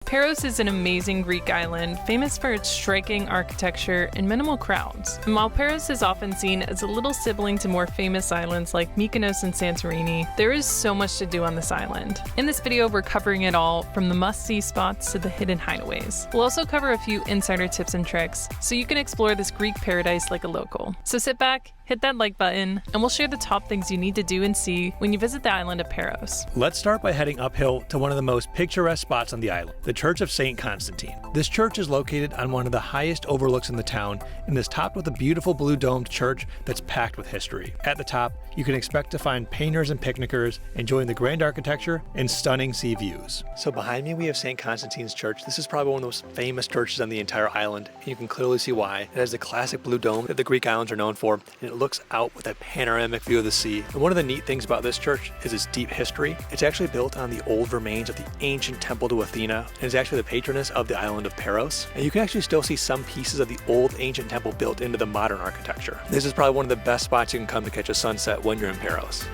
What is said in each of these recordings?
Paros is an amazing Greek island, famous for its striking architecture and minimal crowds. And while Paros is often seen as a little sibling to more famous islands like Mykonos and Santorini, there is so much to do on this island. In this video, we're covering it all, from the must-see spots to the hidden hideaways. We'll also cover a few insider tips and tricks, so you can explore this Greek paradise like a local. So sit back, hit that like button, and we'll share the top things you need to do and see when you visit the island of Paros. Let's start by heading uphill to one of the most picturesque spots on the island, the Church of St Constantine. This church is located on one of the highest overlooks in the town and is topped with a beautiful blue domed church that's packed with history. At the top, you can expect to find painters and picnickers enjoying the grand architecture and stunning sea views. So behind me we have St. Constantine's church. This is probably one of the most famous churches on the entire island, and you can clearly see why. It has the classic blue dome that the Greek islands are known for, and it looks out with a panoramic view of the sea. And one of the neat things about this church is its deep history. It's actually built on the old remains of the ancient temple to Athena, and is actually the patroness of the island of Paros. And you can actually still see some pieces of the old ancient temple built into the modern architecture. This is probably one of the best spots you can come to catch a sunset when you're in Paros.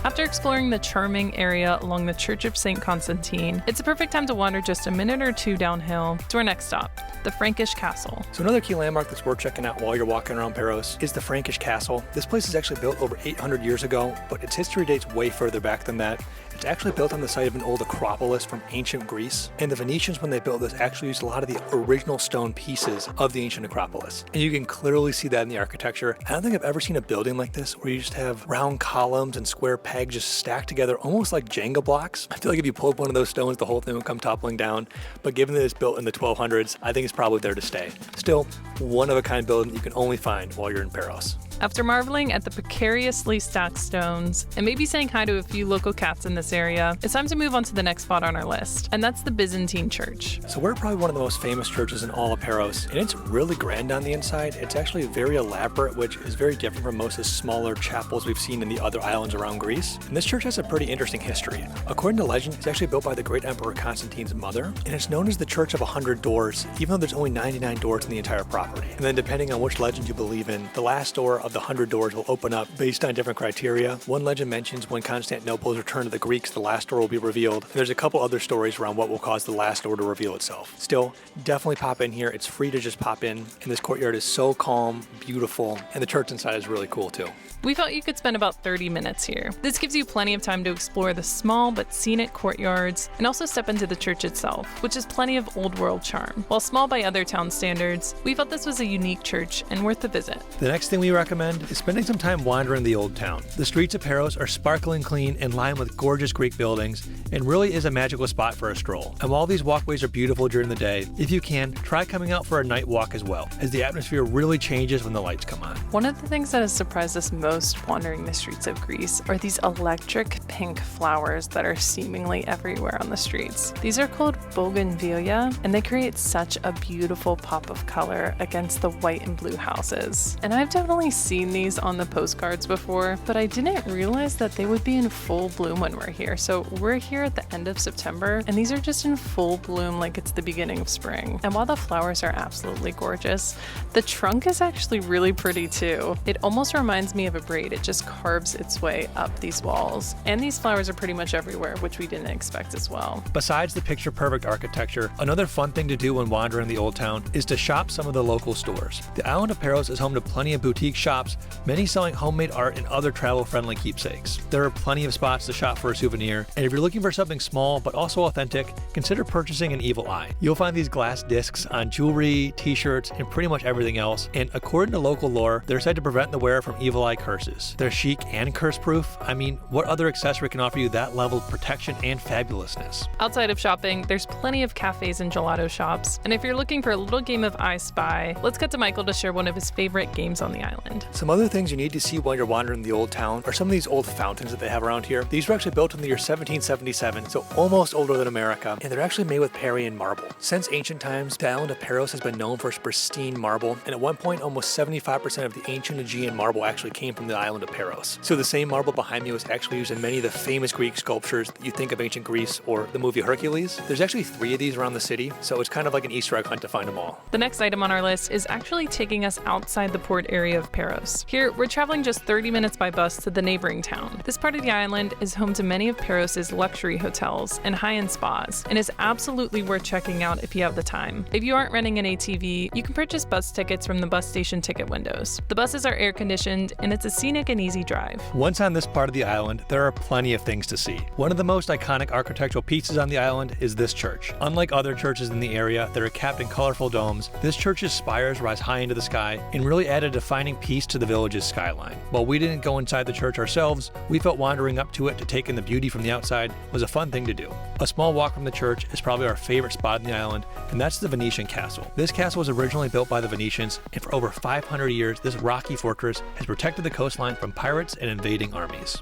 After exploring the charming area along the Church of St Constantine, it's a perfect time to wander just a minute or two downhill to our next stop, the Frankish Castle. So another key landmark that's worth checking out while you're walking around Paros is the Frankish Castle. This place is actually built over 800 years ago, but its history dates way further back than that. It's actually built on the site of an old acropolis from ancient Greece, and the Venetians, when they built this, actually used a lot of the original stone pieces of the ancient acropolis. And you can clearly see that in the architecture. I don't think I've ever seen a building like this where you just have round columns and square pegs just stacked together almost like Jenga blocks. I feel like if you pulled one of those stones, the whole thing would come toppling down. But given that it's built in the 1200s, I think it's probably there to stay. Still, one of a kind building you can only find while you're in Paros. After marveling at the precariously stacked stones, and maybe saying hi to a few local cats in this area, it's time to move on to the next spot on our list, and that's the Byzantine Church. So we're probably one of the most famous churches in all of Paros, and it's really grand on the inside. It's actually very elaborate, which is very different from most of the smaller chapels we've seen in the other islands around Greece. And this church has a pretty interesting history. According to legend, it's actually built by the great Emperor Constantine's mother, and it's known as the Church of 100 Doors, even though there's only 99 doors in the entire property. And then depending on which legend you believe in, the last door of the 100 doors will open up based on different criteria. One legend mentions when Constantinople is returned to the Greeks, the last door will be revealed. And there's a couple other stories around what will cause the last door to reveal itself. Still, definitely pop in here. It's free to just pop in, and this courtyard is so calm, beautiful, and the church inside is really cool too. We felt you could spend about 30 minutes here. This gives you plenty of time to explore the small but scenic courtyards and also step into the church itself, which has plenty of old world charm. While small by other town standards, we felt this was a unique church and worth a visit. The next thing we recommend is spending some time wandering the old town. The streets of Paros are sparkling clean and lined with gorgeous Greek buildings, and really is a magical spot for a stroll. And while these walkways are beautiful during the day, if you can, try coming out for a night walk as well, as the atmosphere really changes when the lights come on. One of the things that has surprised us most wandering the streets of Greece are these electric pink flowers that are seemingly everywhere on the streets. These are called bougainvillea, and they create such a beautiful pop of color against the white and blue houses. And I've definitely seen these on the postcards before, but I didn't realize that they would be in full bloom when we're here. So we're here at the end of September, and these are just in full bloom like it's the beginning of spring. And while the flowers are absolutely gorgeous, the trunk is actually really pretty too. It almost reminds me of a braid. It just carves its way up these walls. And these flowers are pretty much everywhere, which we didn't expect as well. Besides the picture-perfect architecture, another fun thing to do when wandering the old town is to shop some of the local stores. The island of Paros is home to plenty of boutique shops, many selling homemade art and other travel-friendly keepsakes. There are plenty of spots to shop for a souvenir, and if you're looking for something small but also authentic, consider purchasing an evil eye. You'll find these glass discs on jewelry, t-shirts, and pretty much everything else, and according to local lore, they're said to prevent the wearer from evil eye curses. They're chic and curse-proof. I mean, what other accessory can offer you that level of protection and fabulousness? Outside of shopping, there's plenty of cafes and gelato shops, and if you're looking for a little game of I Spy, let's cut to Michael to share one of his favorite games on the island. Some other things you need to see while you're wandering the old town are some of these old fountains that they have around here. These were actually built in the year 1777, so almost older than America, and they're actually made with Parian marble. Since ancient times, the island of Paros has been known for its pristine marble, and at one point, almost 75% of the ancient Aegean marble actually came from the island of Paros. So the same marble behind me was actually used in many of the famous Greek sculptures that you think of ancient Greece or the movie Hercules. There's actually 3 of these around the city, so it's kind of like an Easter egg hunt to find them all. The next item on our list is actually taking us outside the port area of Paros. Paros. Here, we're traveling just 30 minutes by bus to the neighboring town. This part of the island is home to many of Paros's luxury hotels and high-end spas, and is absolutely worth checking out if you have the time. If you aren't renting an ATV, you can purchase bus tickets from the bus station ticket windows. The buses are air-conditioned, and it's a scenic and easy drive. Once on this part of the island, there are plenty of things to see. One of the most iconic architectural pieces on the island is this church. Unlike other churches in the area that are capped in colorful domes, this church's spires rise high into the sky and really add a defining piece to the village's skyline. While we didn't go inside the church ourselves, we felt wandering up to it to take in the beauty from the outside was a fun thing to do. A small walk from the church is probably our favorite spot in the island, and that's the Venetian castle. This castle was originally built by the Venetians, and for over 500 years, this rocky fortress has protected the coastline from pirates and invading armies.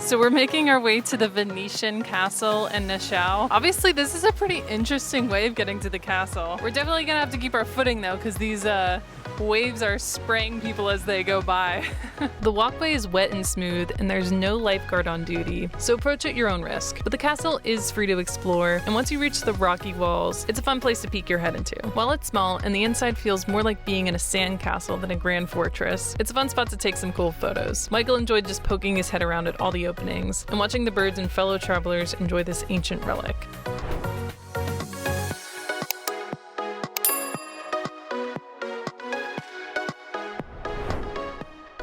So we're making our way to the Venetian castle in Naoussa. Obviously, this is a pretty interesting way of getting to the castle. We're definitely gonna have to keep our footing though, because these waves are spraying people as they go by. The walkway is wet and smooth, and there's no lifeguard on duty, so approach at your own risk. But the castle is free to explore, and once you reach the rocky walls, it's a fun place to peek your head into. While it's small and the inside feels more like being in a sand castle than a grand fortress, it's a fun spot to take some cool photos. Michael enjoyed just poking his head around at all the openings, and watching the birds and fellow travelers enjoy this ancient relic.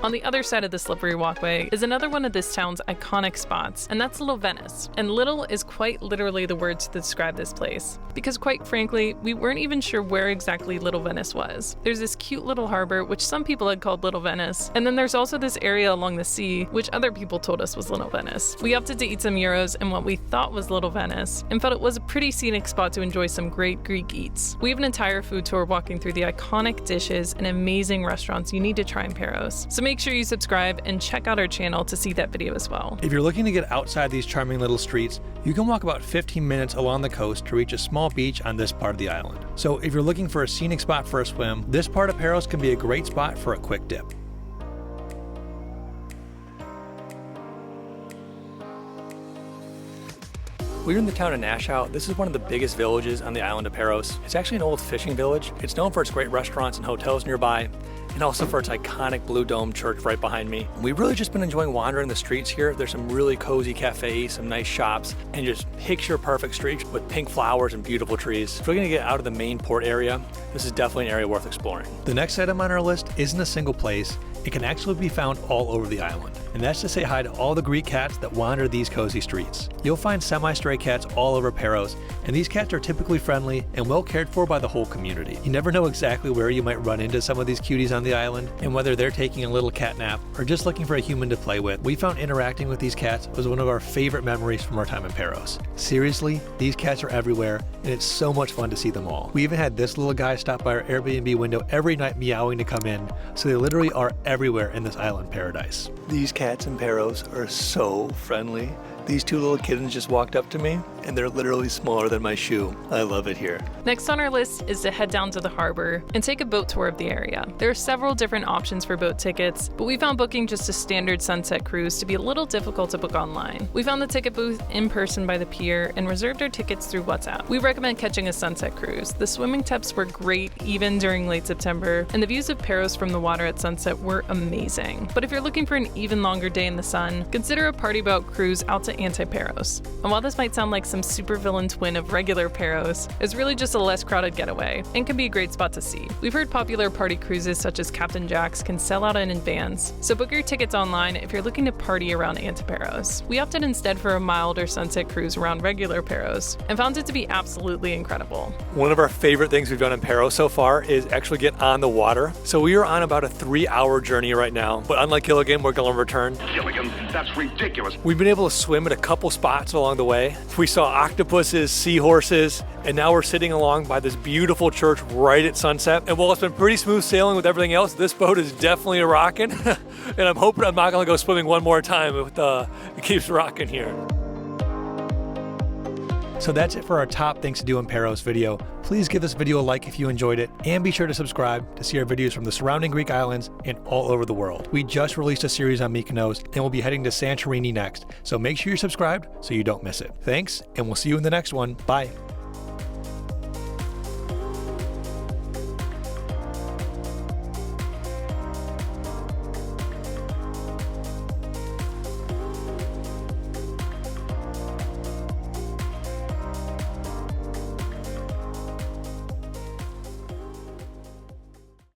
On the other side of the slippery walkway is another one of this town's iconic spots, and that's Little Venice. And little is quite literally the word to describe this place, because quite frankly, we weren't even sure where exactly Little Venice was. There's this cute little harbor, which some people had called Little Venice, and then there's also this area along the sea, which other people told us was Little Venice. We opted to eat some gyros in what we thought was Little Venice, and felt it was a pretty scenic spot to enjoy some great Greek eats. We have an entire food tour walking through the iconic dishes and amazing restaurants you need to try in Paros. So make sure you subscribe and check out our channel to see that video as well. If you're looking to get outside these charming little streets, you can walk about 15 minutes along the coast to reach a small beach on this part of the island. So if you're looking for a scenic spot for a swim, this part of Paros can be a great spot for a quick dip. We're in the town of Naoussa. This is one of the biggest villages on the island of Paros. It's actually an old fishing village. It's known for its great restaurants and hotels nearby, and also for its iconic blue dome church right behind me. We've really just been enjoying wandering the streets here. There's some really cozy cafes, some nice shops, and just picture-perfect streets with pink flowers and beautiful trees. If we're gonna get out of the main port area, this is definitely an area worth exploring. The next item on our list isn't a single place. It can actually be found all over the island, and that's to say hi to all the Greek cats that wander these cozy streets. You'll find semi-stray cats all over Paros, and these cats are typically friendly and well cared for by the whole community. You never know exactly where you might run into some of these cuties on the island, and whether they're taking a little cat nap or just looking for a human to play with. We found interacting with these cats was one of our favorite memories from our time in Paros. Seriously, these cats are everywhere, and it's so much fun to see them all. We even had this little guy stop by our Airbnb window every night meowing to come in, so they literally are everywhere in this island paradise. These cats in Paros are so friendly. These two little kittens just walked up to me, and they're literally smaller than my shoe. I love it here. Next on our list is to head down to the harbor and take a boat tour of the area. There are several different options for boat tickets, but we found booking just a standard sunset cruise to be a little difficult to book online. We found the ticket booth in person by the pier and reserved our tickets through WhatsApp. We recommend catching a sunset cruise. The swimming temps were great even during late September, and the views of Paros from the water at sunset were amazing. But if you're looking for an even longer day in the sun, consider a party boat cruise out to Anti-Paros. And while this might sound like some supervillain twin of regular Paros, it's really just a less crowded getaway and can be a great spot to see. We've heard popular party cruises such as Captain Jack's can sell out in advance, so book your tickets online if you're looking to party around Anti-Paros. We opted instead for a milder sunset cruise around regular Paros and found it to be absolutely incredible. One of our favorite things we've done in Paros so far is actually get on the water. So we are on about a 3-hour journey right now, but unlike Gilligan, we're going to return. Gilligan, that's ridiculous. We've been able to swim at a couple spots along the way. We saw octopuses, seahorses, and now we're sitting along by this beautiful church right at sunset. And while it's been pretty smooth sailing with everything else, this boat is definitely a rockin'. And I'm hoping I'm not gonna go swimming one more time if it keeps rocking here. So that's it for our top things to do in Paros video. Please give this video a like if you enjoyed it, and be sure to subscribe to see our videos from the surrounding Greek islands and all over the world. We just released a series on Mykonos, and we'll be heading to Santorini next, so make sure you're subscribed so you don't miss it. Thanks, and we'll see you in the next one. Bye.